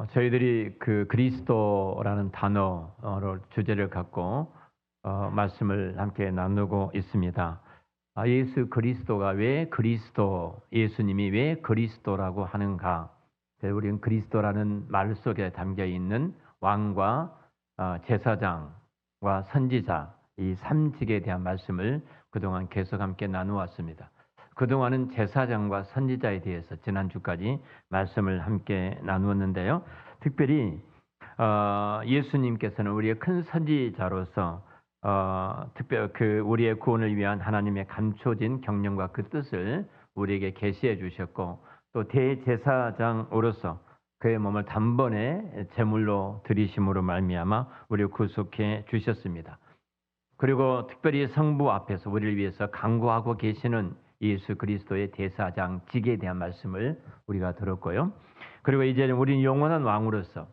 저희들이 그 그리스도라는 단어를 주제를 갖고 말씀을 함께 나누고 있습니다. 예수 그리스도가 왜 그리스도, 예수님이 왜 그리스도라고 하는가? 우리는 그리스도라는 말 속에 담겨 있는 왕과 제사장과 선지자 이 삼직에 대한 말씀을 그동안 계속 함께 나누었습니다. 그동안은 제사장과 선지자에 대해서 지난주까지 말씀을 함께 나누었는데요. 특별히 예수님께서는 우리의 큰 선지자로서 특별 우리의 구원을 위한 하나님의 감춰진 경륜과 그 뜻을 우리에게 계시해 주셨고, 또 대제사장으로서 그의 몸을 단번에 제물로 드리심으로 말미암아 우리를 구속해 주셨습니다. 그리고 특별히 성부 앞에서 우리를 위해서 간구하고 계시는 예수 그리스도의 대사장직에 대한 말씀을 우리가 들었고요. 그리고 이제는 우리는 영원한 왕으로서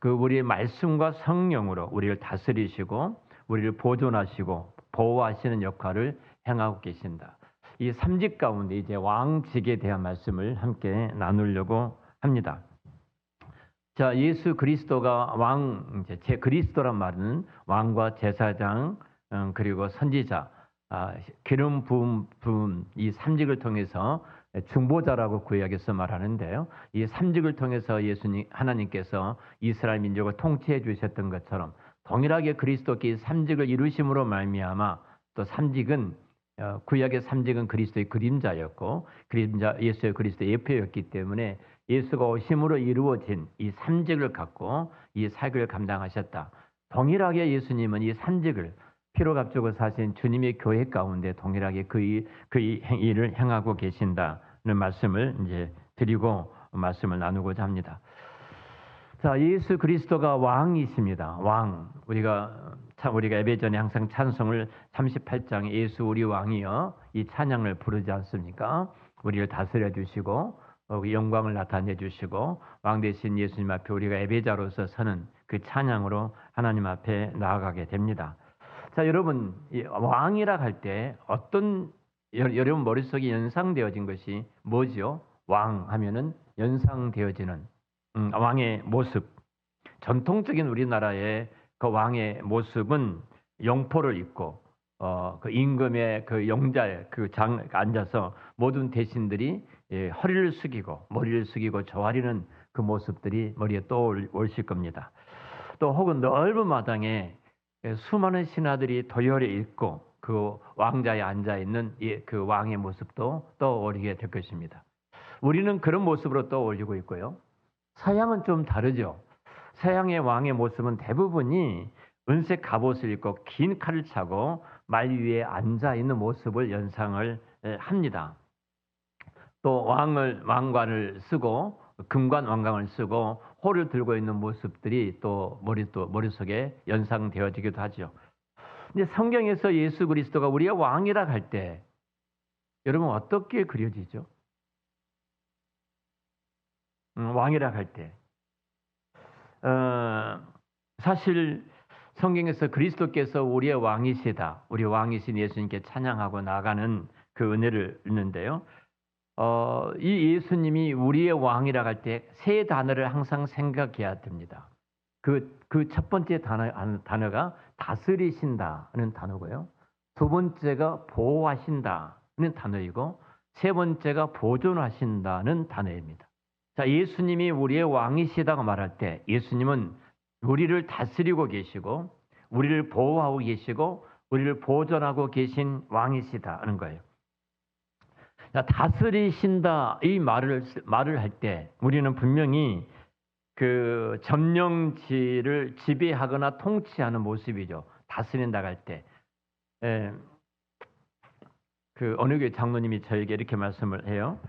그 우리의 말씀과 성령으로 우리를 다스리시고 우리를 보존하시고 보호하시는 역할을 행하고 계신다. 이 삼직 가운데 이제 왕직에 대한 말씀을 함께 나누려고 합니다. 자, 예수 그리스도가 제 그리스도란 말은 왕과 제사장 그리고 선지자, 기름 부음 이 삼직을 통해서 중보자라고 구약에서 말하는데요. 이 삼직을 통해서 하나님께서 이스라엘 민족을 통치해 주셨던 것처럼 동일하게 그리스도께 삼직을 이루심으로 말미암아 또 구약의 삼직은 그리스도의 그림자였고 예수의 그리스도의 예표였기 때문에 예수가 오심으로 이루어진 이 삼직을 갖고 이 사역을 감당하셨다. 동일하게 예수님은 이 삼직을 피로 값주고 사신 주님의 교회 가운데 동일하게 그 일을 행하고 계신다는 말씀을 이제 드리고 말씀을 나누고자 합니다. 자, 예수 그리스도가 왕이십니다. 왕. 우리가 예배전에 항상 찬송을 38장에 예수 우리 왕이여 이 찬양을 부르지 않습니까? 우리를 다스려 주시고 영광을 나타내 주시고 왕 되신 예수님 앞에 우리가 예배자로서 서는 그 찬양으로 하나님 앞에 나아가게 됩니다. 자, 여러분, 왕이라 할 때 여러분 머릿속에 연상되어진 것이 뭐지요? 왕 하면은 연상되어지는 왕의 모습. 전통적인 우리나라의 그 왕의 모습은 영포를 입고 그 임금의 그 영자에 앉아서 모든 대신들이 허리를 숙이고 머리를 숙이고 조아리는 그 모습들이 머리에 떠오르실 겁니다. 또 혹은 넓은 마당에 수많은 신하들이 도열에 있고 그 왕자에 앉아 있는 그 왕의 모습도 떠오르게 될 것입니다. 우리는 그런 모습으로 떠올리고 있고요. 서양은 좀 다르죠. 서양의 왕의 모습은 대부분이 은색 갑옷을 입고 긴 칼을 차고 말 위에 앉아 있는 모습을 연상을 합니다. 또 왕관을 쓰고 금관 왕관을 쓰고 호를 들고 있는 모습들이 또 머릿속에 연상되어지기도 하죠. 근데 성경에서 예수 그리스도가 우리의 왕이라 할 때 여러분 어떻게 그려지죠? 왕이라 할 때 사실 성경에서 그리스도께서 우리의 왕이시다, 우리 왕이신 예수님께 찬양하고 나가는 그 은혜를 읽는데요. 이 예수님이 우리의 왕이라 할 때 세 단어를 항상 생각해야 됩니다. 그 첫 번째 단어가 다스리신다는 단어고요. 두 번째가 보호하신다는 단어이고 세 번째가 보존하신다는 단어입니다. 자, 예수님이 우리의 왕이시다고 말할 때 예수님은 우리를 다스리고 계시고 우리를 보호하고 계시고 우리를 보존하고 계신 왕이시다는 거예요. 자, 다스리신다 이 말을 할 때 우리는 분명히 그 점령지를 지배하거나 통치하는 모습이죠. 다스린다 할 때. 그 어느 교회 장로님이 저에게 이렇게 말씀을 해요.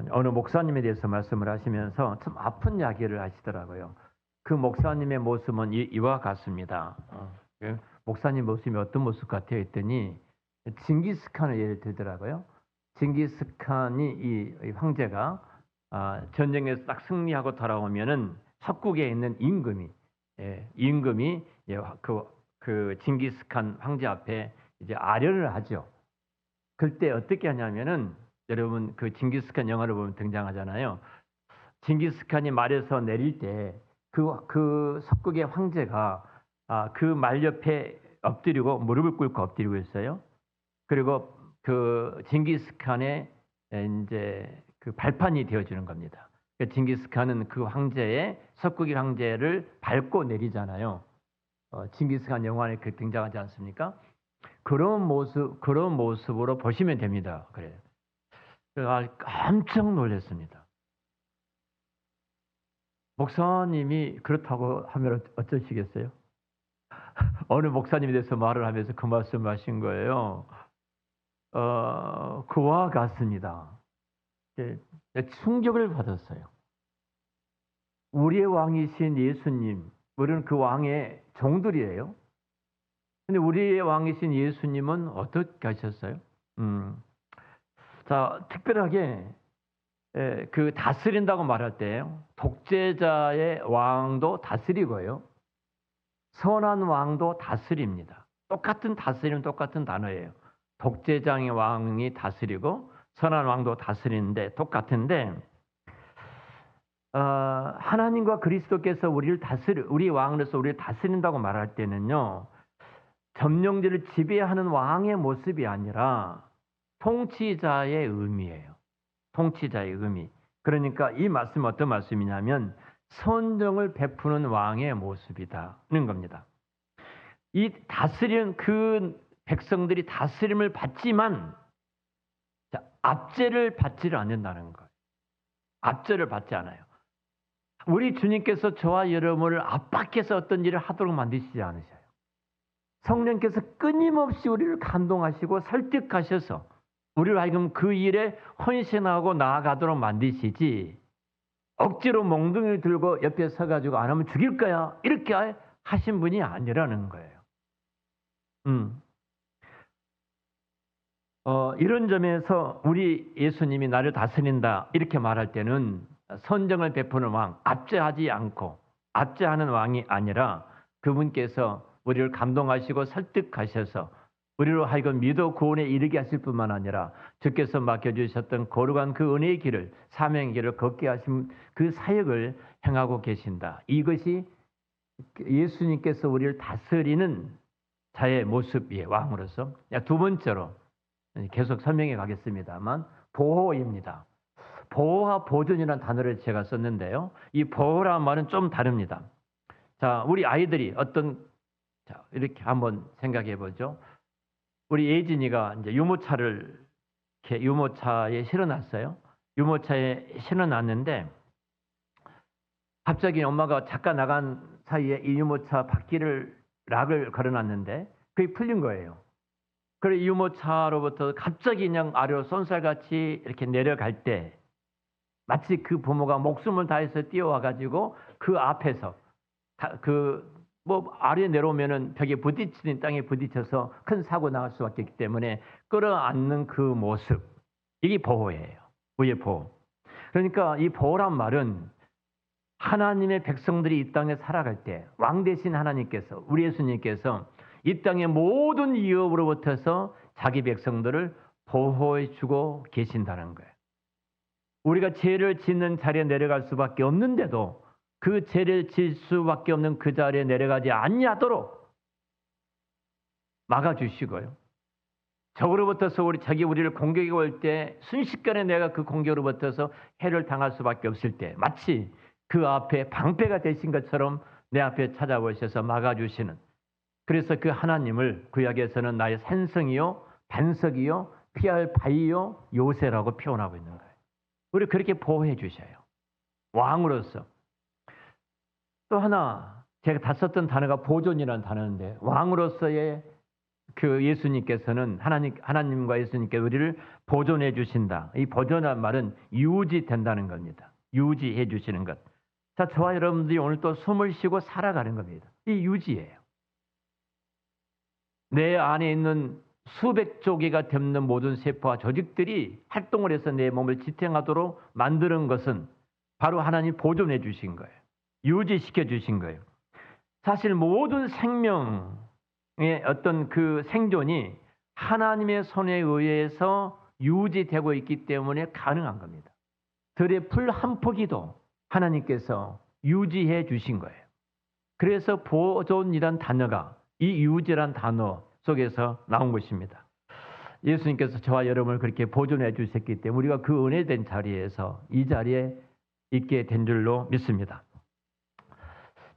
어느 목사님에 대해서 말씀을 하시면서 참 아픈 이야기를 하시더라고요. 그 목사님의 모습은 이와 같습니다. 목사님 모습이 어떤 모습 같아요? 했더니 징기스칸을 예를 들더라고요. 징기스칸이 이 황제가 전쟁에서 딱 승리하고 돌아오면은 석국에 있는 임금이 그 징기스칸 황제 앞에 이제 아련을 하죠. 그때 어떻게 하냐면은 여러분 그 징기스칸 영화를 보면 등장하잖아요. 징기스칸이 말에서 내릴 때 그 석국의 황제가 그 말 옆에 엎드리고 무릎을 꿇고 엎드리고 있어요. 그리고 그 징기스칸의 인제 그 발판이 되어주는 겁니다. 그 징기스칸은 그 황제의 석국의 황제를 밟고 내리잖아요. 징기스칸 영화에 그 등장하지 않습니까? 그런 모습으로 보시면 됩니다. 그래요. 그래서 깜짝 놀랐습니다. 목사님이 그렇다고 하면 어쩌시겠어요? 어느 목사님에 대해서 말을 하면서 그 말씀하신 거예요. 그와 같습니다. 예, 충격을 받았어요. 우리의 왕이신 예수님, 우리는 그 왕의 종들이에요. 근데 우리의 왕이신 예수님은 어떻게 하셨어요? 자, 특별하게 그 다스린다고 말할 때 독재자의 왕도 다스리고요. 선한 왕도 다스립니다. 똑같은 다스림, 똑같은 단어예요. 독재자의 왕이 다스리고 선한 왕도 다스리는데 똑같은데 하나님과 그리스도께서 우리 왕으로서 우리를 다스린다고 말할 때는요. 점령들을 지배하는 왕의 모습이 아니라 통치자의 의미예요. 통치자의 의미. 그러니까 이 말씀은 어떤 말씀이냐면 선정을 베푸는 왕의 모습이다는 겁니다. 이 다스리는 그 백성들이 다스림을 받지만 압제를 받지를 않는다는 거예요. 압제를 받지 않아요. 우리 주님께서 저와 여러분을 압박해서 어떤 일을 하도록 만드시지 않으셔요. 성령께서 끊임없이 우리를 감동하시고 설득하셔서 우리를 하여금 그 일에 헌신하고 나아가도록 만드시지 억지로 몽둥이를 들고 옆에 서가지고 안 하면 죽일 거야 이렇게 하신 분이 아니라는 거예요. 이런 점에서 우리 예수님이 나를 다스린다 이렇게 말할 때는 선정을 베푸는 왕, 압제하지 않고 압제하는 왕이 아니라 그분께서 우리를 감동하시고 설득하셔서 우리로 하여금 믿어 구원에 이르게 하실 뿐만 아니라 주께서 맡겨주셨던 거룩한 그 은혜의 길을 사명의 길을 걷게 하신 그 사역을 행하고 계신다. 이것이 예수님께서 우리를 다스리는 자의 모습이에요. 왕으로서. 두 번째로 계속 설명해 가겠습니다만 보호입니다. 보호와 보존이라는 단어를 제가 썼는데요. 이 보호라는 말은 좀 다릅니다. 자, 우리 아이들이 자, 이렇게 한번 생각해 보죠. 우리 예진이가 이제 유모차에 실어놨어요. 유모차에 실어놨는데 갑자기 엄마가 잠깐 나간 사이에 이 유모차 바퀴를 락을 걸어놨는데 그게 풀린 거예요. 그래 유모차로부터 갑자기 그냥 아래로 쏜살같이 이렇게 내려갈 때 마치 그 부모가 목숨을 다해서 뛰어와가지고 그 앞에서 아래에 내려오면은 벽에 부딪히는 땅에 부딪혀서 큰 사고 나갈 수밖에 없기 때문에 끌어안는 그 모습 이게 보호예요. 우리의 보호. 그러니까 이 보호란 말은 하나님의 백성들이 이 땅에 살아갈 때 왕 대신 하나님께서 우리 예수님께서 이 땅의 모든 위협으로부터서 자기 백성들을 보호해 주고 계신다는 거예요. 우리가 죄를 짓는 자리에 내려갈 수밖에 없는데도 그 죄를 질 수밖에 없는 그 자리에 내려가지 아니하도록 막아주시고요. 적으로부터서 적이 우리를 공격해 올 때 순식간에 내가 그 공격으로부터서 해를 당할 수밖에 없을 때 마치 그 앞에 방패가 되신 것처럼 내 앞에 찾아오셔서 막아주시는 그래서 그 하나님을 구약에서는 나의 산성이요 반석이요 피할 바위요 요새라고 표현하고 있는 거예요. 우리 그렇게 보호해 주셔요. 왕으로서. 또 하나 제가 다 썼던 단어가 보존이라는 단어인데 왕으로서의 그 예수님께서는 하나님과 예수님께 우리를 보존해 주신다. 이 보존한 말은 유지된다는 겁니다. 유지해 주시는 것. 자, 저와 여러분들이 오늘 또 숨을 쉬고 살아가는 겁니다. 이 유지예요. 내 안에 있는 수백 조개가 덮는 모든 세포와 조직들이 활동을 해서 내 몸을 지탱하도록 만드는 것은 바로 하나님 보존해 주신 거예요. 유지시켜 주신 거예요. 사실 모든 생명의 어떤 그 생존이 하나님의 손에 의해서 유지되고 있기 때문에 가능한 겁니다. 들의 풀 한 포기도 하나님께서 유지해 주신 거예요. 그래서 보존이란 단어가 이 유지란 단어 속에서 나온 것입니다. 예수님께서 저와 여러분을 그렇게 보존해 주셨기 때문에 우리가 그 은혜된 자리에서 이 자리에 있게 된 줄로 믿습니다.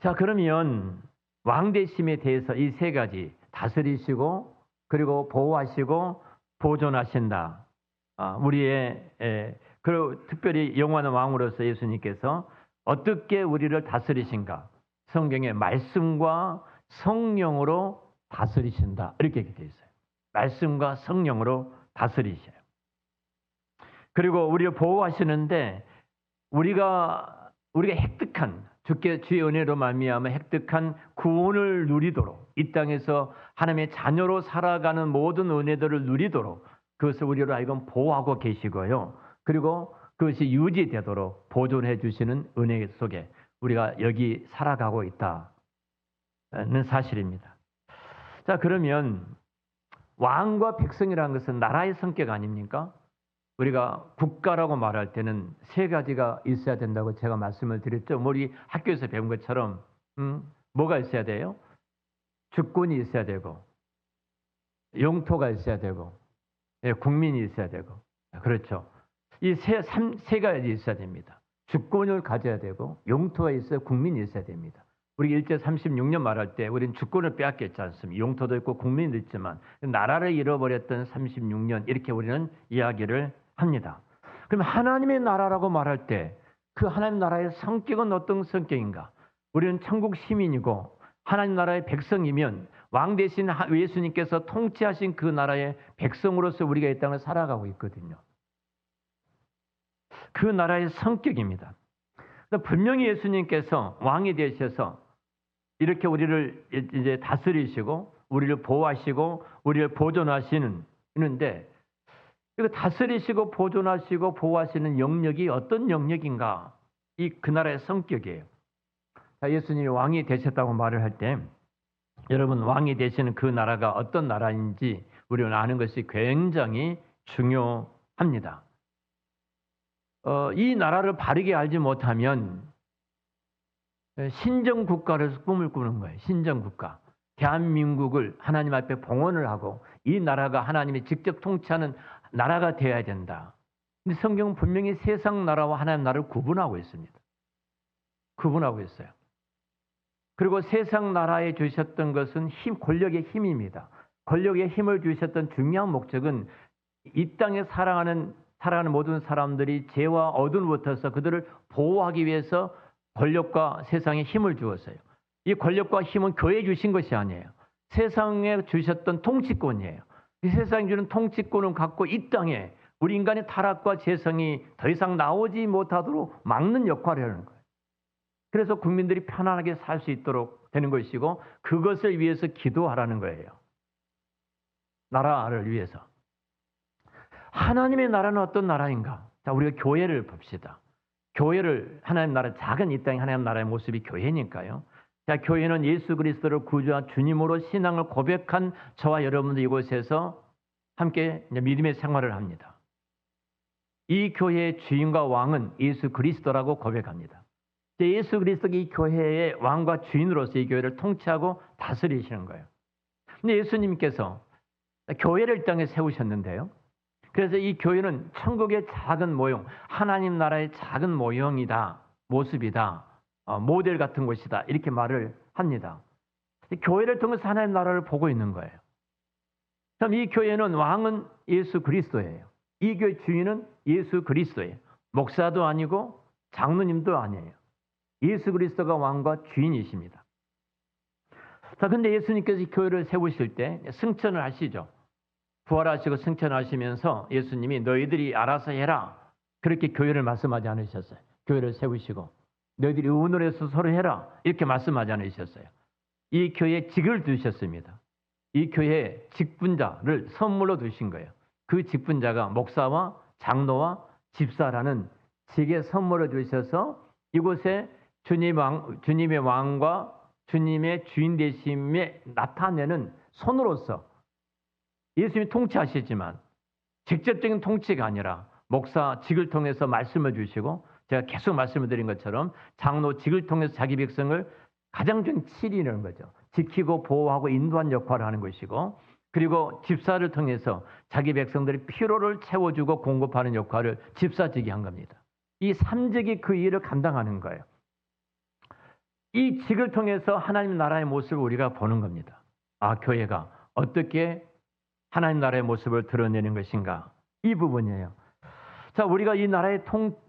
자, 그러면 왕되심에 대해서 이 세 가지 다스리시고 그리고 보호하시고 보존하신다. 우리의 그리고 특별히 영원한 왕으로서 예수님께서 어떻게 우리를 다스리신가? 성경에 말씀과 성령으로 다스리신다. 이렇게 되어 있어요. 말씀과 성령으로 다스리셔요. 그리고 우리를 보호하시는데 우리가 획득한 주의 은혜로 말미암아 획득한 구원을 누리도록 이 땅에서 하나님의 자녀로 살아가는 모든 은혜들을 누리도록 그것을 우리로 하여금 보호하고 계시고요. 그리고 그것이 유지되도록 보존해 주시는 은혜 속에 우리가 여기 살아가고 있다는 사실입니다. 자, 그러면 왕과 백성이라는 것은 나라의 성격 아닙니까? 우리가 국가라고 말할 때는 세 가지가 있어야 된다고 제가 말씀을 드렸죠. 우리 학교에서 배운 것처럼 뭐가 있어야 돼요? 주권이 있어야 되고 영토가 있어야 되고 국민이 있어야 되고 그렇죠. 이 세 가지 있어야 됩니다. 주권을 가져야 되고 영토가 있어야 국민이 있어야 됩니다. 우리 일제 36년 말할 때 우리는 주권을 빼앗겼지 않습니까? 영토도 있고 국민도 있지만 나라를 잃어버렸던 36년 이렇게 우리는 이야기를 합니다. 그럼 하나님의 나라라고 말할 때 그 하나님 나라의 성격은 어떤 성격인가? 우리는 천국 시민이고 하나님 나라의 백성이면 왕 대신 예수님께서 통치하신 그 나라의 백성으로서 우리가 이 땅을 살아가고 있거든요. 그 나라의 성격입니다. 분명히 예수님께서 왕이 되셔서 이렇게 우리를 이제 다스리시고 우리를 보호하시고 우리를 보존하시는데 이거 다스리시고 보존하시고 보호하시는 영역이 어떤 영역인가? 그 나라의 성격이에요. 예수님이 왕이 되셨다고 말을 할 때 여러분 왕이 되시는 그 나라가 어떤 나라인지 우리는 아는 것이 굉장히 중요합니다. 이 나라를 바르게 알지 못하면 신정국가를 꿈을 꾸는 거예요. 신정국가. 대한민국을 하나님 앞에 봉헌을 하고 이 나라가 하나님이 직접 통치하는 나라가 되어야 된다. 근데 성경은 분명히 세상 나라와 하나님 나라를 구분하고 있습니다. 구분하고 있어요. 그리고 세상 나라에 주셨던 것은 권력의 힘입니다. 권력의 힘을 주셨던 중요한 목적은 이 땅에 살아가는 모든 사람들이 죄와 어둠으로부터 그들을 보호하기 위해서 권력과 세상에 힘을 주었어요. 이 권력과 힘은 교회에 주신 것이 아니에요. 세상에 주셨던 통치권이에요. 이 세상에 주는 통치권을 갖고 이 땅에 우리 인간의 타락과 죄성이 더 이상 나오지 못하도록 막는 역할을 하는 거예요. 그래서 국민들이 편안하게 살 수 있도록 되는 것이고 그것을 위해서 기도하라는 거예요. 나라를 위해서. 하나님의 나라는 어떤 나라인가? 자, 우리가 교회를 봅시다. 교회를 하나님 나라 작은 이 땅의 하나님 나라의 모습이 교회니까요. 자, 교회는 예수 그리스도를 구주와 주님으로 신앙을 고백한 저와 여러분들 이곳에서 함께 믿음의 생활을 합니다. 이 교회의 주인과 왕은 예수 그리스도라고 고백합니다. 예수 그리스도가 이 교회의 왕과 주인으로서 이 교회를 통치하고 다스리시는 거예요. 근데 예수님께서 교회를 이 땅에 세우셨는데요. 그래서 이 교회는 천국의 작은 모형, 하나님 나라의 작은 모형이다, 모습이다, 모델 같은 곳이다 이렇게 말을 합니다. 교회를 통해서 하나님 나라를 보고 있는 거예요. 그럼 이 교회는 왕은 예수 그리스도예요. 이 교회 주인은 예수 그리스도예요. 목사도 아니고 장로님도 아니에요. 예수 그리스도가 왕과 주인이십니다. 자, 근데 예수님께서 이 교회를 세우실 때 승천을 하시죠. 부활하시고 승천하시면서 예수님이 너희들이 알아서 해라. 그렇게 교회를 말씀하지 않으셨어요. 교회를 세우시고 너희들이 의논을 해서 서로 해라. 이렇게 말씀하지 않으셨어요. 이 교회에 직을 두셨습니다. 이 교회에 직분자를 선물로 두신 거예요. 그 직분자가 목사와 장로와 집사라는 직의 선물을 주셔서 이곳에 주님의 왕과 주님의 주인 되심에 나타내는 손으로서 예수님이 통치하시지만 직접적인 통치가 아니라 목사 직을 통해서 말씀을 주시고 제가 계속 말씀을 드린 것처럼 장로직을 통해서 자기 백성을 가장 좀 치리는 거죠. 지키고 보호하고 인도한 역할을 하는 것이고, 그리고 집사를 통해서 자기 백성들의 피로를 채워주고 공급하는 역할을 집사직이 한 겁니다. 이 3직이 그 일을 감당하는 거예요. 이 직을 통해서 하나님 나라의 모습을 우리가 보는 겁니다. 아, 교회가 어떻게 하나님 나라의 모습을 드러내는 것인가? 이 부분이에요. 자, 우리가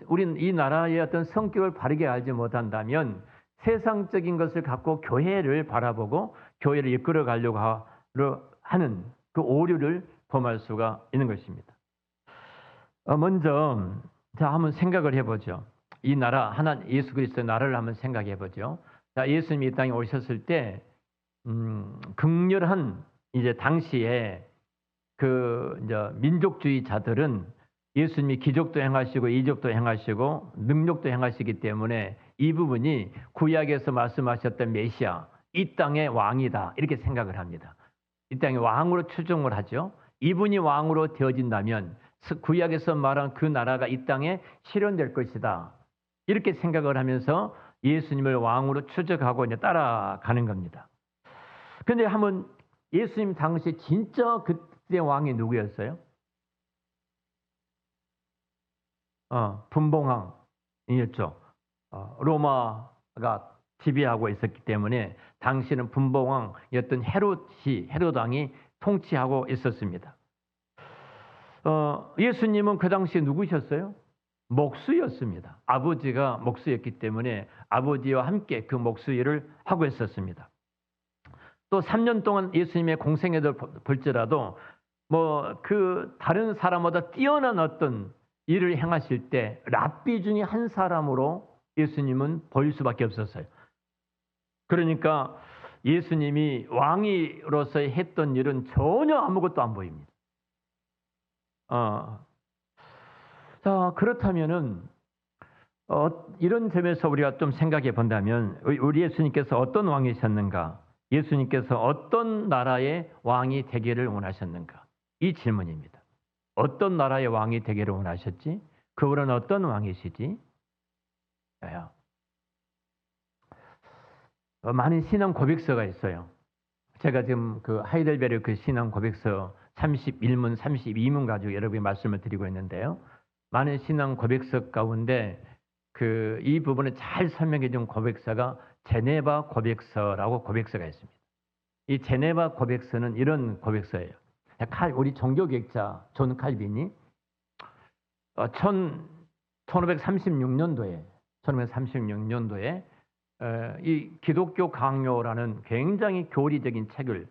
우리는 이 나라의 어떤 성격을 바르게 알지 못한다면 세상적인 것을 갖고 교회를 바라보고 교회를 이끌어 가려고 하는 그 오류를 범할 수가 있는 것입니다. 먼저 자, 한번 생각을 해보죠. 이 나라, 예수 그리스도의 나라를 한번 생각해 보죠. 자, 예수님이 이 땅에 오셨을 때 극렬한 이제 당시에 그 이제 민족주의자들은 예수님이 기적도 행하시고 이적도 행하시고 능력도 행하시기 때문에 이 부분이 구약에서 말씀하셨던 메시아, 이 땅의 왕이다 이렇게 생각을 합니다. 이 땅의 왕으로 추정을 하죠. 이분이 왕으로 되어진다면 구약에서 말한 그 나라가 이 땅에 실현될 것이다. 이렇게 생각을 하면서 예수님을 왕으로 추적하고 이제 따라가는 겁니다. 그런데 한번 예수님 당시 진짜 그때 왕이 누구였어요? 분봉왕이었죠. 로마가 지배하고 있었기 때문에 당시는 분봉왕이었던 헤롯 왕이 통치하고 있었습니다. 예수님은 그 당시에 누구셨어요? 목수였습니다. 아버지가 목수였기 때문에 아버지와 함께 그 목수 일을 하고 있었습니다. 또 3년 동안 예수님의 공생애를 볼지라도 그 다른 사람보다 뛰어난 어떤 일을 행하실 때 랍비 중에 한 사람으로 예수님은 보일 수밖에 없었어요. 그러니까 예수님이 왕으로서 했던 일은 전혀 아무것도 안 보입니다. 자, 그렇다면은 이런 점에서 우리가 좀 생각해 본다면 우리 예수님께서 어떤 왕이셨는가? 예수님께서 어떤 나라의 왕이 되기를 원하셨는가? 이 질문입니다. 어떤 나라의 왕이 되기를 원하셨지? 그분은 어떤 왕이시지? 많은 신앙 고백서가 있어요. 제가 지금 그 하이델베르 그 신앙 고백서 31문, 32문 가지고 여러분께 말씀을 드리고 있는데요. 많은 신앙 고백서 가운데 이 부분을 잘 설명해 준 고백서가 제네바 고백서라고 고백서가 있습니다. 이 제네바 고백서는 이런 고백서예요. 우리 종교개혁자 존 칼빈이 1536년도에 이 기독교 강요라는 굉장히 교리적인 책을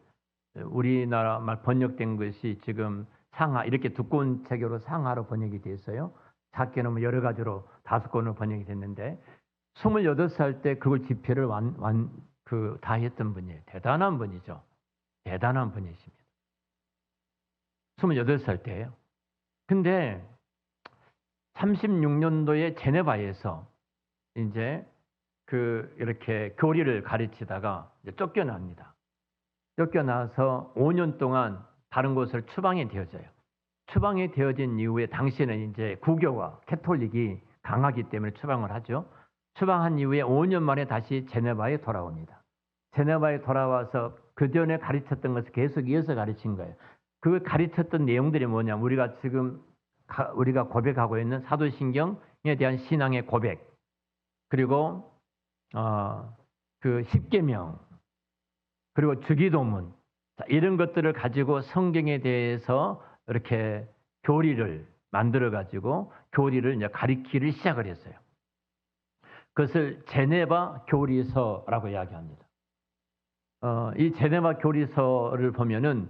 우리나라 말 번역된 것이 지금 상하 이렇게 두꺼운 책으로 상하로 번역이 되었어요. 작게는 여러 가지로 5권으로 번역이 됐는데 28살 때 그걸 집필을 다 했던 분이에요. 대단한 분이죠. 대단한 분이십니다. 28살 때예요. 근데 36년도에 제네바에서 이제 이렇게 교리를 가르치다가 이제 쫓겨납니다. 쫓겨나서 5년 동안 다른 곳을 추방이 되어져요. 추방이 되어진 이후에 당시에는 이제 구교와 캐톨릭이 강하기 때문에 추방을 하죠. 추방한 이후에 5년 만에 다시 제네바에 돌아옵니다. 제네바에 돌아와서 그 전에 가르쳤던 것을 계속 이어서 가르친 거예요. 그 가르쳤던 내용들이 뭐냐면 우리가 고백하고 있는 사도신경에 대한 신앙의 고백, 그리고 그 십계명, 그리고 주기도문, 이런 것들을 가지고 성경에 대해서 이렇게 교리를 만들어 가지고 교리를 이제 가르치기를 시작을 했어요. 그것을 제네바 교리서라고 이야기합니다. 이 제네바 교리서를 보면은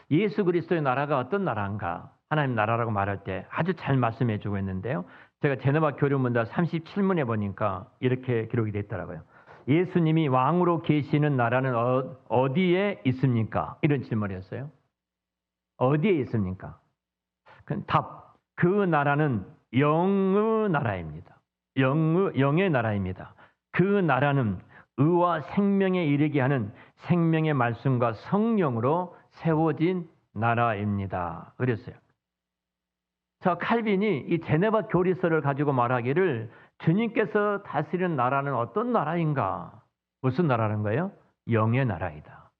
예수 그리스도의 나라가 어떤 나라인가, 하나님 나라라고 말할 때 아주 잘 말씀해 주고 있는데요. 제가 제네바 교리문답 37문에 보니까 이렇게 기록이 됐더라고요. 예수님이 왕으로 계시는 나라는 어디에 있습니까? 이런 질문이었어요. 어디에 있습니까? 답, 그 나라는 영의 나라입니다. 영의 나라입니다. 그 나라는 의와 생명에 이르게 하는 생명의 말씀과 성령으로 세워진 나라입니다. 그랬어요. 자, 칼빈이 이 제네바 교리서를 가지고 말하기를 주님께서 다스리는 나라는 어떤 나라인가? 무슨 나라는 거예요? 영의 나라이다.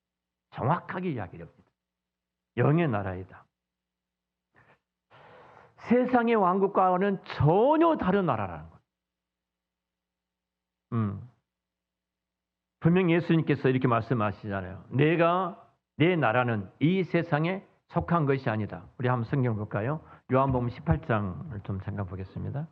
정확하게 이야기를 합니다. 영의 나라이다. 세상의 왕국과는 전혀 다른 나라라는 거예요. 분명히 예수님께서 이렇게 말씀하시잖아요. 내 나라는 이 세상에 속한 것이 아니다. 우리 한번 성경 볼까요? 요한복음 18장을 좀 잠깐 보겠습니다.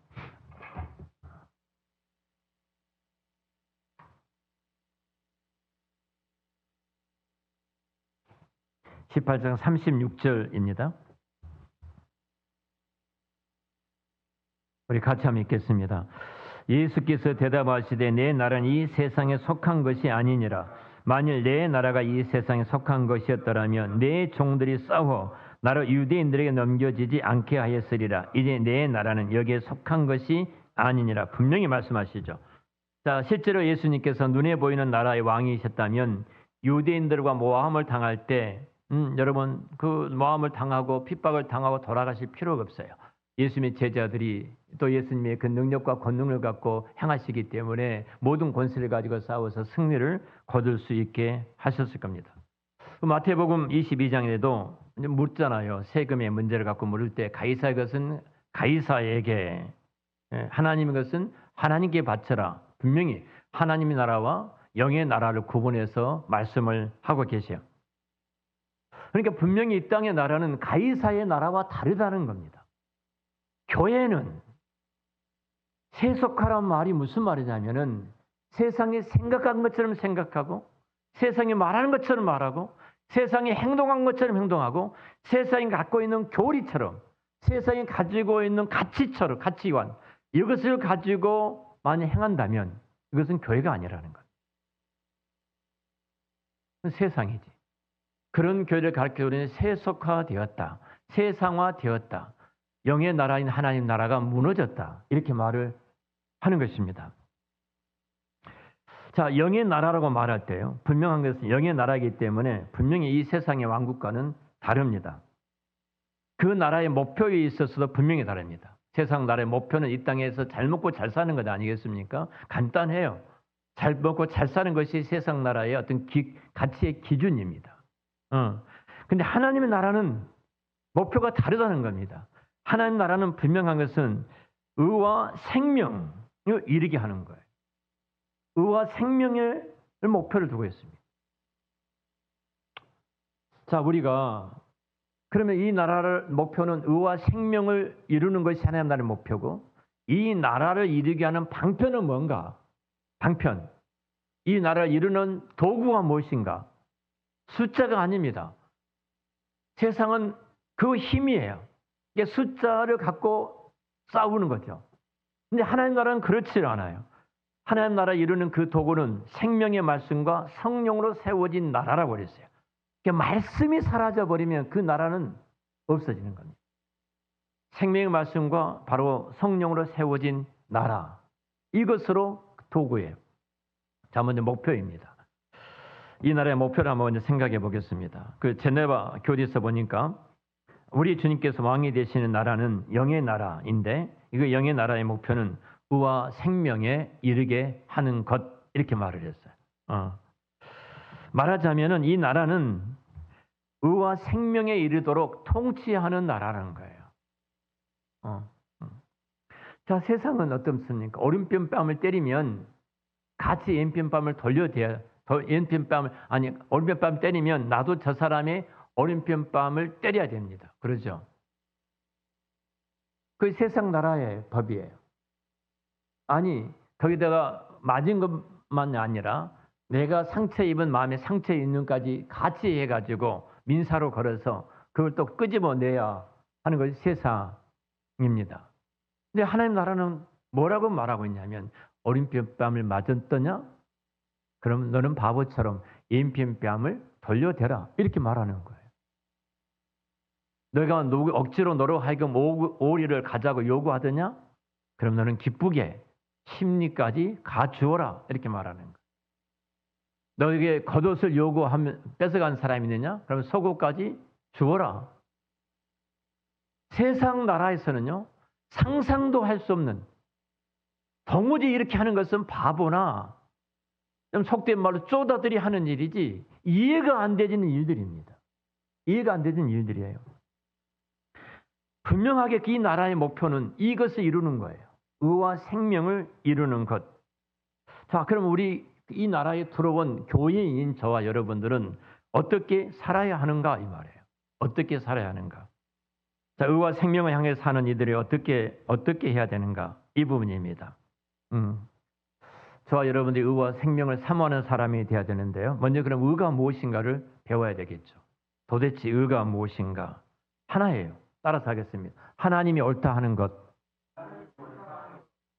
18장 36절입니다. 우리 같이 한번 읽겠습니다. 예수께서 대답하시되 내 나라는 이 세상에 속한 것이 아니니라. 만일 내 나라가 이 세상에 속한 것이었더라면 내 종들이 싸워 나로 유대인들에게 넘겨지지 않게 하였으리라. 이제 내 나라는 여기에 속한 것이 아니니라. 분명히 말씀하시죠. 자, 실제로 예수님께서 눈에 보이는 나라의 왕이셨다면 유대인들과 모함을 당할 때 여러분 그 모함을 당하고 핍박을 당하고 돌아가실 필요가 없어요. 예수님의 제자들이 또 예수님의 그 능력과 권능을 갖고 행하시기 때문에 모든 권세를 가지고 싸워서 승리를 거둘 수 있게 하셨을 겁니다. 마태복음 22장에도 묻잖아요. 세금의 문제를 갖고 물을 때 가이사의 것은 가이사에게, 하나님의 것은 하나님께 바쳐라. 분명히 하나님의 나라와 영의 나라를 구분해서 말씀을 하고 계세요. 그러니까 분명히 이 땅의 나라는 가이사의 나라와 다르다는 겁니다. 교회는 세속화란 말이 무슨 말이냐면은 세상이 생각한 것처럼 생각하고 세상이 말하는 것처럼 말하고 세상이 행동한 것처럼 행동하고 세상이 갖고 있는 교리처럼 세상이 가지고 있는 가치처럼 가치관 이것을 가지고 많이 행한다면 이것은 교회가 아니라는 거예요. 세상이지. 그런 교회를 가르쳐주는 세속화되었다. 세상화되었다. 영의 나라인 하나님 나라가 무너졌다. 이렇게 말을 하는 것입니다. 자, 영의 나라라고 말할 때요. 분명한 것은 영의 나라이기 때문에 분명히 이 세상의 왕국과는 다릅니다. 그 나라의 목표에 있어서도 분명히 다릅니다. 세상 나라의 목표는 이 땅에서 잘 먹고 잘 사는 것 아니겠습니까? 간단해요. 잘 먹고 잘 사는 것이 세상 나라의 어떤 가치의 기준입니다. 근데 하나님의 나라는 목표가 다르다는 겁니다. 하나님 나라는 분명한 것은 의와 생명을 이루게 하는 거예요. 의와 생명의 목표를 두고 있습니다. 자, 우리가 그러면 이 나라를 목표는 의와 생명을 이루는 것이 하나님 나라의 목표고 이 나라를 이루게 하는 방편은 뭔가? 방편. 이 나라를 이루는 도구가 무엇인가? 숫자가 아닙니다. 세상은 그 힘이에요. 이게 숫자를 갖고 싸우는 거죠. 근데 하나님 나라는 그렇지 않아요. 하나님 나라 이루는 그 도구는 생명의 말씀과 성령으로 세워진 나라라고 그랬어요. 그러니까 말씀이 사라져버리면 그 나라는 없어지는 겁니다. 생명의 말씀과 바로 성령으로 세워진 나라. 이것으로 도구예요. 자, 먼저 목표입니다. 이 나라의 목표를 한번 먼저 생각해 보겠습니다. 그 제네바 교리서 보니까 우리 주님께서 왕이 되시는 나라는 영의 나라인데 이거 영의 나라의 목표는 의와 생명에 이르게 하는 것 이렇게 말을 했어요. 말하자면은 이 나라는 의와 생명에 이르도록 통치하는 나라라는 거예요. 자, 세상은 어떻습니까? 오른편뺨을 때리면 같이 왼편뺨을 돌려대야 오른편뺨 때리면 나도 저 사람의 오른편뺨을 때려야 됩니다. 그러죠? 그 세상 나라의 법이에요. 아니, 거기다가 맞은 것만 아니라 내가 상처 입은 마음에 상처 있는까지 같이 해가지고 민사로 걸어서 그걸 또 끄집어내야 하는 것이 세상입니다. 근데 하나님 나라는 뭐라고 말하고 있냐면 오른편뺨을 맞았더냐? 그럼 너는 바보처럼 왼편뺨을 돌려대라. 이렇게 말하는 거예요. 너가 억지로 너로 하여금 오리를 가자고 요구하더냐? 그럼 너는 기쁘게 심리까지 가주어라. 이렇게 말하는 거예요. 너에게 겉옷을 요구하면 뺏어간 사람이 있느냐? 그럼 속옷까지 주어라. 세상 나라에서는요, 상상도 할 수 없는, 도무지 이렇게 하는 것은 바보나 좀 속된 말로 쪼다들이 하는 일이지 이해가 안 되는 일들입니다. 이해가 안 되는 일들이에요. 분명하게 이 나라의 목표는 이것을 이루는 거예요. 의와 생명을 이루는 것. 자, 그럼 우리 이 나라에 들어온 교회인 저와 여러분들은 어떻게 살아야 하는가 이 말이에요. 어떻게 살아야 하는가. 자, 의와 생명을 향해 사는 이들이 어떻게 해야 되는가 이 부분입니다. 저와 여러분들이 의와 생명을 사모하는 사람이 되어야 되는데요. 먼저 그럼 의가 무엇인가를 배워야 되겠죠. 도대체 의가 무엇인가? 하나예요. 따라서 하겠습니다. 하나님이 옳다 하는 것.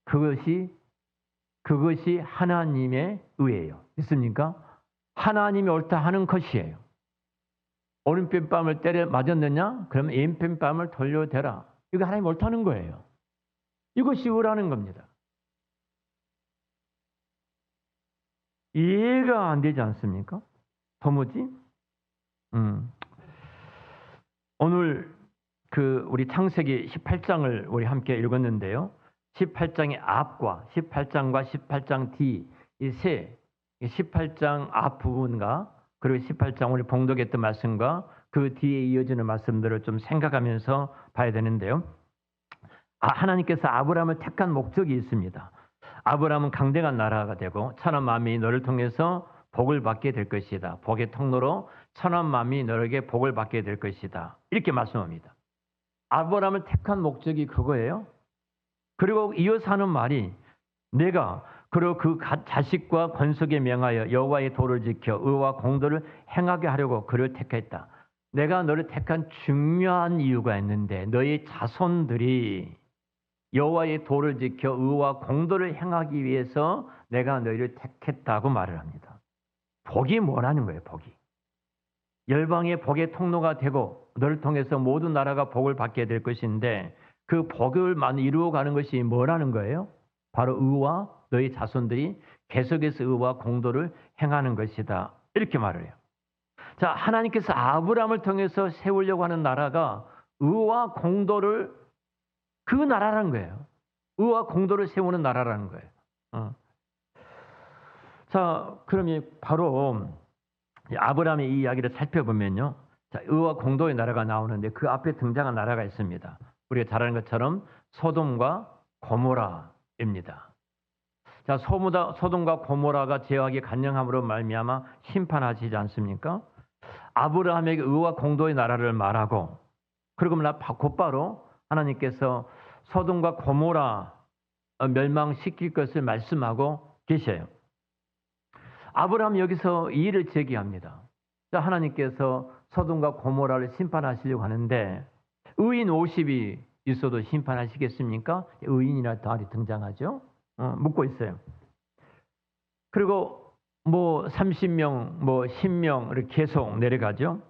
그것이 하나님의 의예요. 있습니까? 하나님이 옳다 하는 것이에요. 오른편뺨을 때려 맞았느냐? 그러면 왼편뺨을 돌려대라. 이거 하나님이 옳다는 거예요. 이것이 의라는 겁니다. 이해가 안 되지 않습니까? 도무지? 오늘 우리 창세기 18장을 우리 함께 읽었는데요. 18장의 앞과 18장과 18장 뒤 이 18장 앞 부분과 그리고 18장 우리 봉독했던 말씀과 그 뒤에 이어지는 말씀들을 좀 생각하면서 봐야 되는데요. 하나님께서 아브라함을 택한 목적이 있습니다. 아브라함은 강대한 나라가 되고 천한 만민이 너를 통해서 복을 받게 될 것이다. 복의 통로로 천한 만민이 너에게 복을 받게 될 것이다. 이렇게 말씀합니다. 아브라함을 택한 목적이 그거예요. 그리고 이어서 하는 말이 내가 그리고 그 자식과 권속에 명하여 여호와의 도를 지켜 의와 공도를 행하게 하려고 그를 택했다. 내가 너를 택한 중요한 이유가 있는데 너희 자손들이 여호와의 도를 지켜 의와 공도를 행하기 위해서 내가 너희를 택했다고 말을 합니다. 복이 뭐라는 거예요. 복이. 열방의 복의 통로가 되고 너를 통해서 모든 나라가 복을 받게 될 것인데 그 복을 이루어가는 것이 뭐라는 거예요? 바로 의와 너희 자손들이 계속해서 의와 공도를 행하는 것이다. 이렇게 말을 해요. 자, 하나님께서 아브라함을 통해서 세우려고 하는 나라가 의와 공도를 그 나라라는 거예요. 의와 공도를 세우는 나라라는 거예요. 자, 그러면 바로 아브라함의 이 이야기를 살펴보면요. 자, 의와 공도의 나라가 나오는데 그 앞에 등장한 나라가 있습니다. 우리가 잘 아는 것처럼 소돔과 고모라입니다. 자, 소돔과 고모라가 죄악에 간영함으로 말미암아 심판하시지 않습니까? 아브라함에게 의와 공도의 나라를 말하고 그리고 곧바로 하나님께서 소돔과 고모라 멸망시킬 것을 말씀하고 계셔요. 아브라함이 여기서 이의를 제기합니다. 자, 하나님께서 소돔과 고모라를 심판하시려고 하는데 의인 50이 있어도 심판하시겠습니까? 의인이라 단어이 등장하죠. 묻고 있어요. 그리고 30명, 10명 이렇게 계속 내려가죠.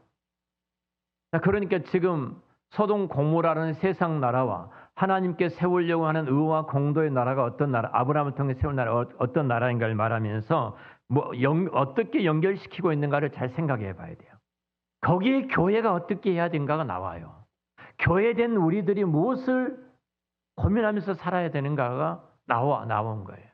자, 그러니까 지금 소돔 고모라는 세상 나라와 하나님께 세우려고 하는 의와 공도의 나라가 어떤 나라, 아브라함을 통해 세운 나라 어떤 나라인가를 말하면서 어떻게 연결시키고 있는가를 잘 생각해 봐야 돼요. 거기에 교회가 어떻게 해야 되는가가 나와요. 교회된 우리들이 무엇을 고민하면서 살아야 되는가가 나온 거예요.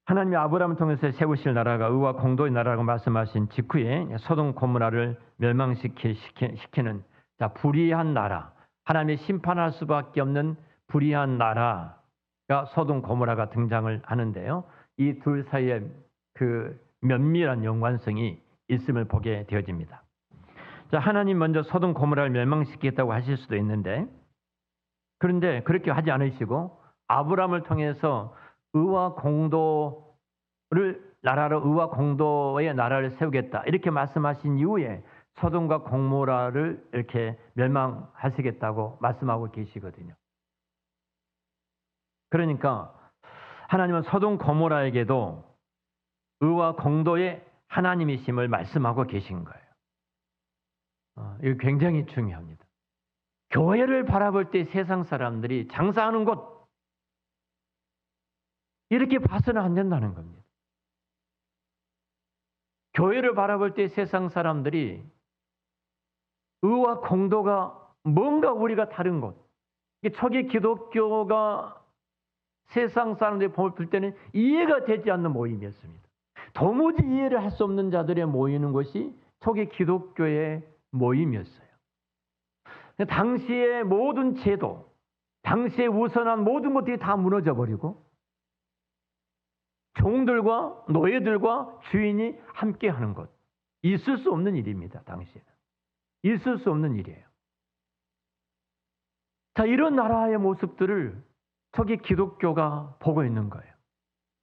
하나님이 아브라함을 통해서 세우실 나라가 의와 공도의 나라라고 말씀하신 직후에 소돔 고모라를 멸망시키는 불의한 나라, 하나님이 심판할 수밖에 없는 불의한 나라가 소돔 고모라가 등장을 하는데요. 이 둘 사이에 그 면밀한 연관성이 있음을 보게 되어집니다. 자, 하나님 먼저 소돔 고모라를 멸망시키겠다고 하실 수도 있는데 그런데 그렇게 하지 않으시고 아브라함을 통해서 의와 공도의 나라를 세우겠다 이렇게 말씀하신 이후에 소돔과 고모라를 이렇게 멸망하시겠다고 말씀하고 계시거든요. 그러니까 하나님은 소돔 고모라에게도 의와 공도의 하나님이심을 말씀하고 계신 거예요. 이거 굉장히 중요합니다. 교회를 바라볼 때 세상 사람들이 장사하는 곳 이렇게 봐서는 안 된다는 겁니다. 교회를 바라볼 때 세상 사람들이 의와 공도가 뭔가 우리가 다른 것. 이게 초기 기독교가 세상 사람들이 볼 때는 이해가 되지 않는 모임이었습니다. 도무지 이해를 할 수 없는 자들의 모이는 것이 초기 기독교의 모임이었어요. 당시의 모든 제도, 당시에 우선한 모든 것들이 다 무너져 버리고 종들과 노예들과 주인이 함께 하는 것. 있을 수 없는 일입니다. 당시에는. 있을 수 없는 일이에요. 자, 이런 나라의 모습들을 초기 기독교가 보고 있는 거예요.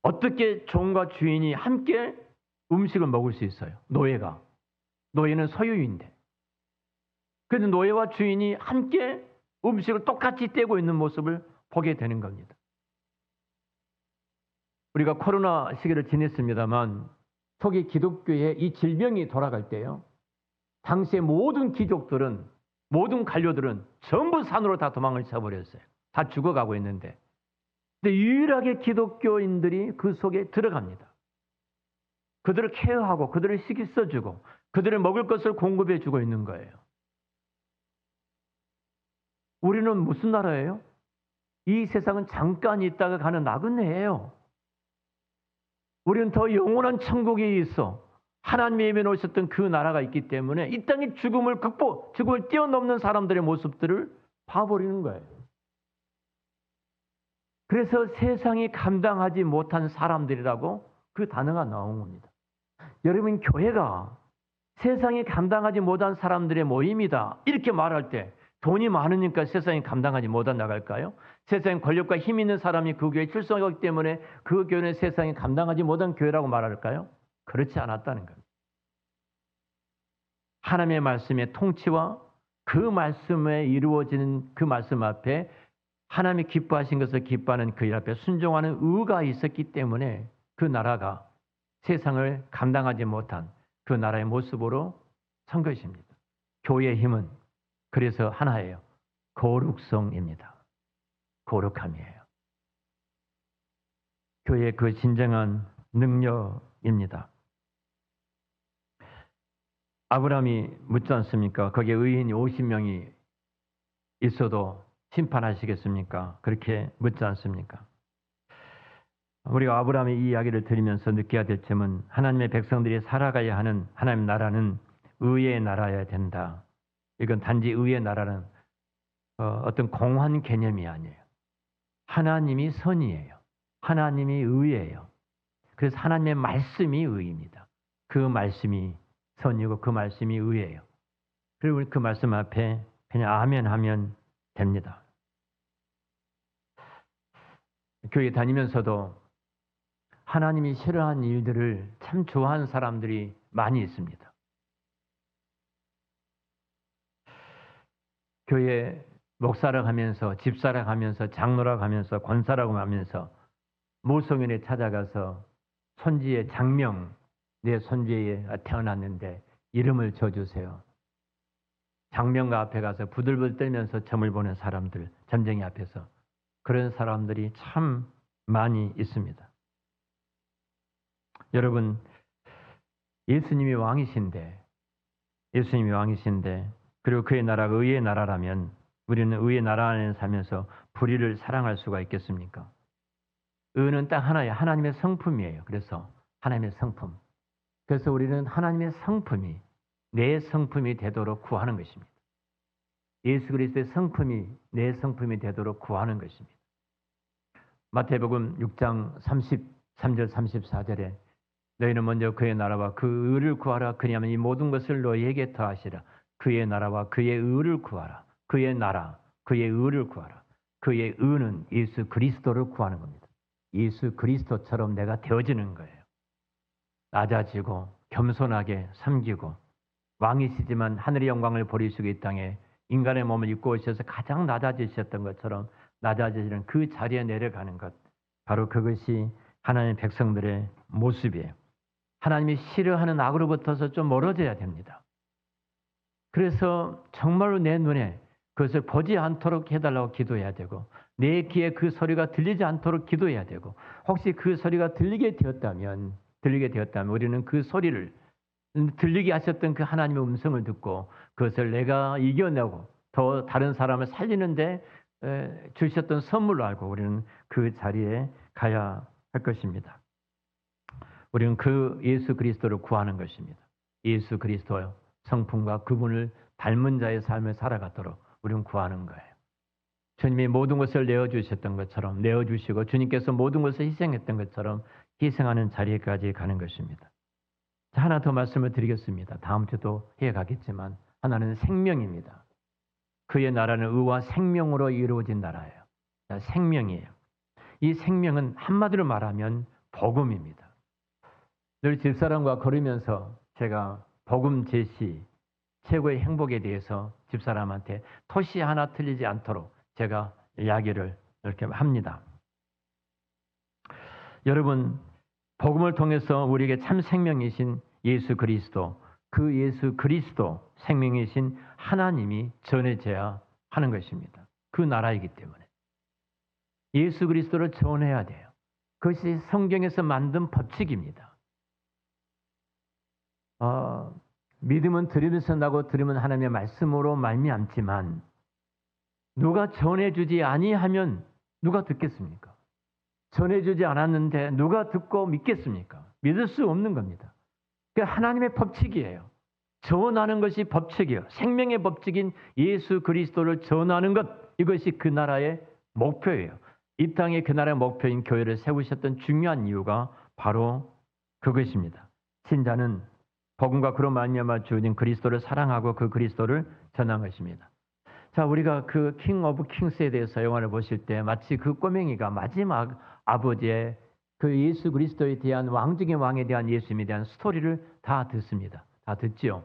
어떻게 종과 주인이 함께 음식을 먹을 수 있어요? 노예는 소유인데. 그래서 노예와 주인이 함께 음식을 똑같이 떼고 있는 모습을 보게 되는 겁니다. 우리가 코로나 시기를 지냈습니다만 초기 기독교에 이 질병이 돌아갈 때요. 당시의 모든 귀족들은, 모든 관료들은 전부 산으로 다 도망을 쳐버렸어요. 다 죽어가고 있는데. 근데 유일하게 기독교인들이 그 속에 들어갑니다. 그들을 케어하고 그들을 씻어주고 그들을 먹을 것을 공급해주고 있는 거예요. 우리는 무슨 나라예요? 이 세상은 잠깐 있다가 가는 나그네예요. 우리는 더 영원한 천국이 있어. 하나님의 임에 오셨던 그 나라가 있기 때문에 이 땅의 죽음을 뛰어넘는 사람들의 모습들을 봐버리는 거예요. 그래서 세상이 감당하지 못한 사람들이라고 그 단어가 나온 겁니다. 여러분, 교회가 세상이 감당하지 못한 사람들의 모임이다 이렇게 말할 때 돈이 많으니까 세상이 감당하지 못하 나갈까요? 세상에 권력과 힘 있는 사람이 그 교회에 출석하기 때문에 그 교회는 세상이 감당하지 못한 교회라고 말할까요? 그렇지 않았다는 겁니다. 하나님의 말씀의 통치와 그 말씀에 이루어지는 그 말씀 앞에 하나님이 기뻐하신 것을 기뻐하는 그 일 앞에 순종하는 의가 있었기 때문에 그 나라가 세상을 감당하지 못한 그 나라의 모습으로 선 것입니다. 교회의 힘은 그래서 하나예요. 거룩성입니다. 거룩함이에요. 교회의 그 진정한 능력입니다. 아브라함이 묻지 않습니까? 거기에 의인이 50명이 있어도 심판하시겠습니까? 그렇게 묻지 않습니까? 우리가 아브라함의 이 이야기를 들으면서 느껴야 될 점은 하나님의 백성들이 살아가야 하는 하나님의 나라는 의의 나라여야 된다. 이건 단지 의의 나라는 어떤 공한 개념이 아니에요. 하나님이 선이에요. 하나님이 의예요. 그래서 하나님의 말씀이 의입니다. 그 말씀이 선이고 그 말씀이 의예요. 그리고 그 말씀 앞에 그냥 아멘 하면 됩니다. 교회 다니면서도 하나님이 싫어하는 일들을 참 좋아하는 사람들이 많이 있습니다. 교회 목사라고 하면서 집사라고 하면서 장로라고 하면서 권사라고 하면서 모성연에 찾아가서 손지의 장명, 내 손주에 태어났는데 이름을 줘주세요. 장명가 앞에 가서 부들부들 떨면서 점을 보는 사람들, 점쟁이 앞에서 그런 사람들이 참 많이 있습니다. 여러분, 예수님이 왕이신데 그리고 그의 나라가 의의 나라라면 우리는 의의 나라 안에 살면서 불의를 사랑할 수가 있겠습니까? 의는 딱 하나예요. 하나님의 성품이에요. 그래서 하나님의 성품. 그래서 우리는 하나님의 성품이 내 성품이 되도록 구하는 것입니다. 예수 그리스도의 성품이 내 성품이 되도록 구하는 것입니다. 마태복음 6장 33절 34절에 너희는 먼저 그의 나라와 그 의를 구하라. 그리하면 이 모든 것을 너희에게 더하시라. 그의 나라와 그의 의를 구하라. 그의 나라, 그의 의를 구하라. 그의 의는 예수 그리스도를 구하는 겁니다. 예수 그리스도처럼 내가 되어지는 거예요. 낮아지고 겸손하게 섬기고 왕이시지만 하늘의 영광을 버리시고 이 땅에 인간의 몸을 입고 오셔서 가장 낮아지셨던 것처럼 낮아지는 그 자리에 내려가는 것, 바로 그것이 하나님의 백성들의 모습이에요. 하나님이 싫어하는 악으로부터서 좀 멀어져야 됩니다. 그래서 정말로 내 눈에 그것을 보지 않도록 해달라고 기도해야 되고 내 귀에 그 소리가 들리지 않도록 기도해야 되고 혹시 그 소리가 들리게 되었다면 우리는 그 소리를 들리게 하셨던 그 하나님의 음성을 듣고 그것을 내가 이겨내고 더 다른 사람을 살리는데 주셨던 선물로 알고 우리는 그 자리에 가야 할 것입니다. 우리는 그 예수 그리스도를 구하는 것입니다. 예수 그리스도요 성품과 그분을 닮은 자의 삶을 살아가도록 우리는 구하는 거예요. 주님이 모든 것을 내어주셨던 것처럼 내어주시고 주님께서 모든 것을 희생했던 것처럼 희생하는 자리까지 가는 것입니다. 자, 하나 더 말씀을 드리겠습니다. 다음 주도 해가겠지만 하나는 생명입니다. 그의 나라는 의와 생명으로 이루어진 나라예요. 자, 생명이에요. 이 생명은 한마디로 말하면 복음입니다. 늘 집사람과 걸으면서 제가 복음 제시, 최고의 행복에 대해서 집사람한테 토시 하나 틀리지 않도록 제가 이야기를 이렇게 합니다. 여러분, 복음을 통해서 우리에게 참 생명이신 예수 그리스도, 그 예수 그리스도 생명이신 하나님이 전해져야 하는 것입니다. 그 나라이기 때문에. 예수 그리스도를 전해야 돼요. 그것이 성경에서 만든 법칙입니다. 믿음은 들으면서 나고 들으면 하나님의 말씀으로 말미암지만 누가 전해주지 아니하면 누가 듣겠습니까? 전해주지 않았는데 누가 듣고 믿겠습니까? 믿을 수 없는 겁니다. 그게 하나님의 법칙이에요. 전하는 것이 법칙이에요. 생명의 법칙인 예수 그리스도를 전하는 것, 이것이 그 나라의 목표예요. 이 땅에 그 나라의 목표인 교회를 세우셨던 중요한 이유가 바로 그것입니다. 신자는 복음과 그로 말미암아 주어진 그리스도를 사랑하고 그 그리스도를 전한 것입니다. 자, 우리가 그 킹 오브 킹스에 대해서 영화를 보실 때 마치 그 꼬맹이가 마지막 아버지의 그 예수 그리스도에 대한 왕 중의 왕에 대한 예수님에 대한 스토리를 다 듣습니다. 다 듣지요.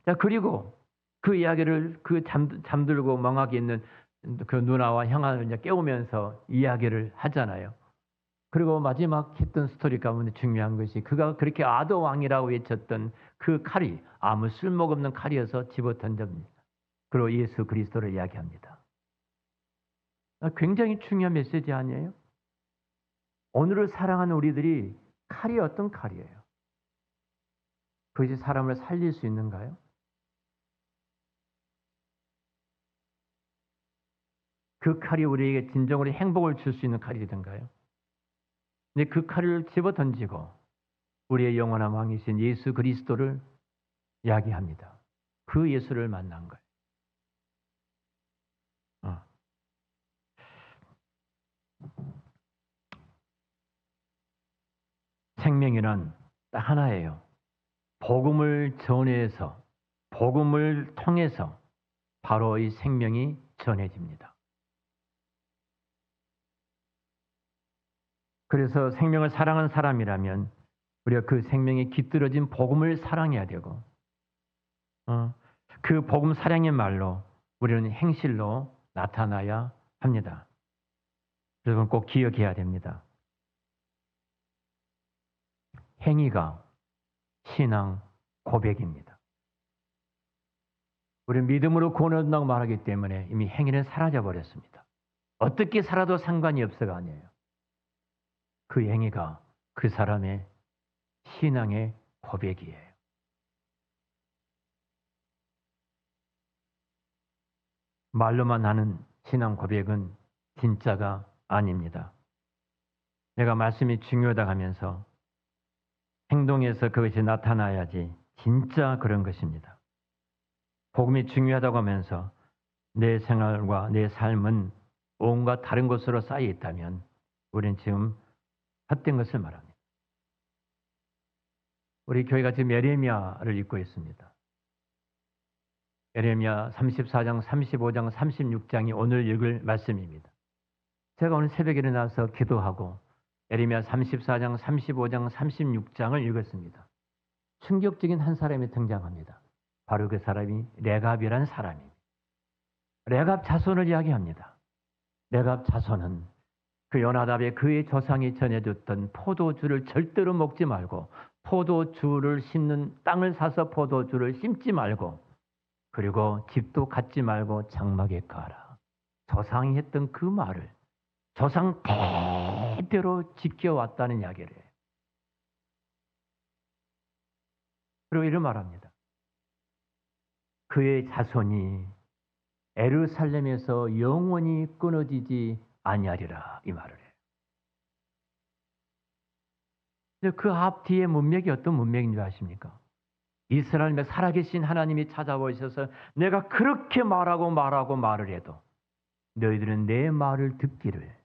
자, 그리고 그 이야기를 그 잠들고 멍하게 있는 그 누나와 형아를 이제 깨우면서 이야기를 하잖아요. 그리고 마지막 했던 스토리 가운데 중요한 것이 그가 그렇게 아도왕이라고 외쳤던 그 칼이 아무 쓸모없는 칼이어서 집어 던집니다. 그리고 예수 그리스도를 이야기합니다. 굉장히 중요한 메시지 아니에요? 오늘을 사랑하는 우리들이 칼이 어떤 칼이에요? 그것이 사람을 살릴 수 있는가요? 그 칼이 우리에게 진정으로 행복을 줄 수 있는 칼이든가요? 근데 그 칼을 집어 던지고 우리의 영원한 왕이신 예수 그리스도를 이야기합니다. 그 예수를 만난 거예요. 생명이란 딱 하나예요. 복음을 전해서 복음을 통해서 바로 이 생명이 전해집니다. 그래서 생명을 사랑하는 사람이라면 우리가 그 생명이 깃들어진 복음을 사랑해야 되고 그 복음 사랑의 말로 우리는 행실로 나타나야 합니다. 여러분 꼭 기억해야 됩니다. 행위가 신앙 고백입니다. 우리는 믿음으로 구원한다고 말하기 때문에 이미 행위는 사라져 버렸습니다. 어떻게 살아도 상관이 없어가 아니에요. 그 행위가 그 사람의 신앙의 고백이에요. 말로만 하는 신앙 고백은 진짜가 아닙니다. 내가 말씀이 중요하다 하면서 행동에서 그것이 나타나야지 진짜 그런 것입니다. 복음이 중요하다고 하면서 내 생활과 내 삶은 온갖 다른 것으로 쌓여 있다면 우리는 지금 헛된 것을 말합니다. 우리 교회가 지금 예레미야를 읽고 있습니다. 예레미야 34장, 35장, 36장이 오늘 읽을 말씀입니다. 제가 오늘 새벽에 일어나서 기도하고 예레미야 34장, 35장, 36장을 읽었습니다. 충격적인 한 사람이 등장합니다. 바로 그 사람이 레갑이라는 사람입니다. 레갑 자손을 이야기합니다. 레갑 자손은 그 요나답의 그의 조상이 전해줬던 포도주를 절대로 먹지 말고 포도주를 심는 땅을 사서 포도주를 심지 말고 그리고 집도 갖지 말고 장막에 가라. 조상이 했던 그 말을 조상 대대로 지켜왔다는 이야기를 해요. 그리고 이런 말합니다. 그의 자손이 에루살렘에서 영원히 끊어지지 아니하리라 이 말을 해요. 그 앞뒤의 문맥이 어떤 문맥인 줄 아십니까? 이스라엘에 살아계신 하나님이 찾아오셔서 내가 그렇게 말을 해도 너희들은 내 말을 듣기를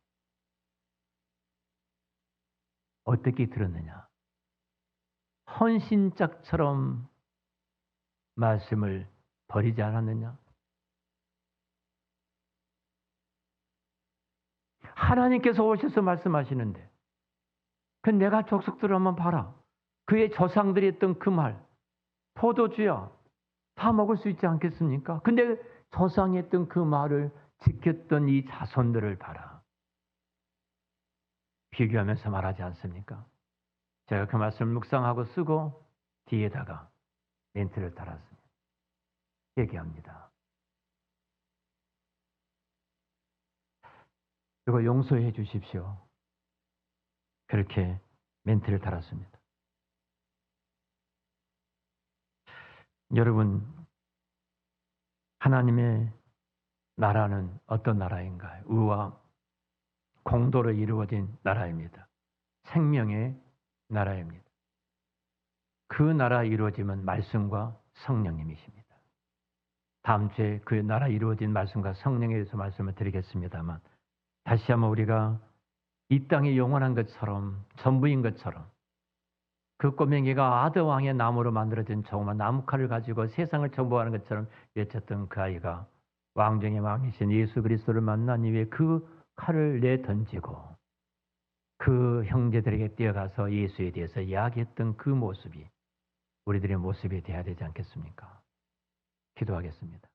어떻게 들었느냐? 헌신짝처럼 말씀을 버리지 않았느냐? 하나님께서 오셔서 말씀하시는데 그 내가 족속들을 한번 봐라. 그의 조상들이 했던 그 말 포도주야 다 먹을 수 있지 않겠습니까? 근데 조상이 했던 그 말을 지켰던 이 자손들을 봐라. 비교하면서 말하지 않습니까? 제가 그 말씀을 묵상하고 쓰고 뒤에다가 멘트를 달았습니다. 얘기합니다. 이거 용서해 주십시오. 그렇게 멘트를 달았습니다. 여러분, 하나님의 나라는 어떤 나라인가요? 의와 공도로 이루어진 나라입니다. 생명의 나라입니다. 그 나라 이루어지면 말씀과 성령님이십니다. 다음 주에 그 나라 이루어진 말씀과 성령에 대해서 말씀을 드리겠습니다만 다시 한번 우리가 이 땅이 영원한 것처럼 전부인 것처럼 그 꼬맹이가 아드왕의 나무로 만들어진 조그만 나무칼을 가지고 세상을 정복하는 것처럼 외쳤던 그 아이가 왕중의 왕이신 예수 그리스도를 만난 이후에 그 칼을 내던지고 그 형제들에게 뛰어가서 예수에 대해서 이야기했던 그 모습이 우리들의 모습이 되어야 되지 않겠습니까? 기도하겠습니다.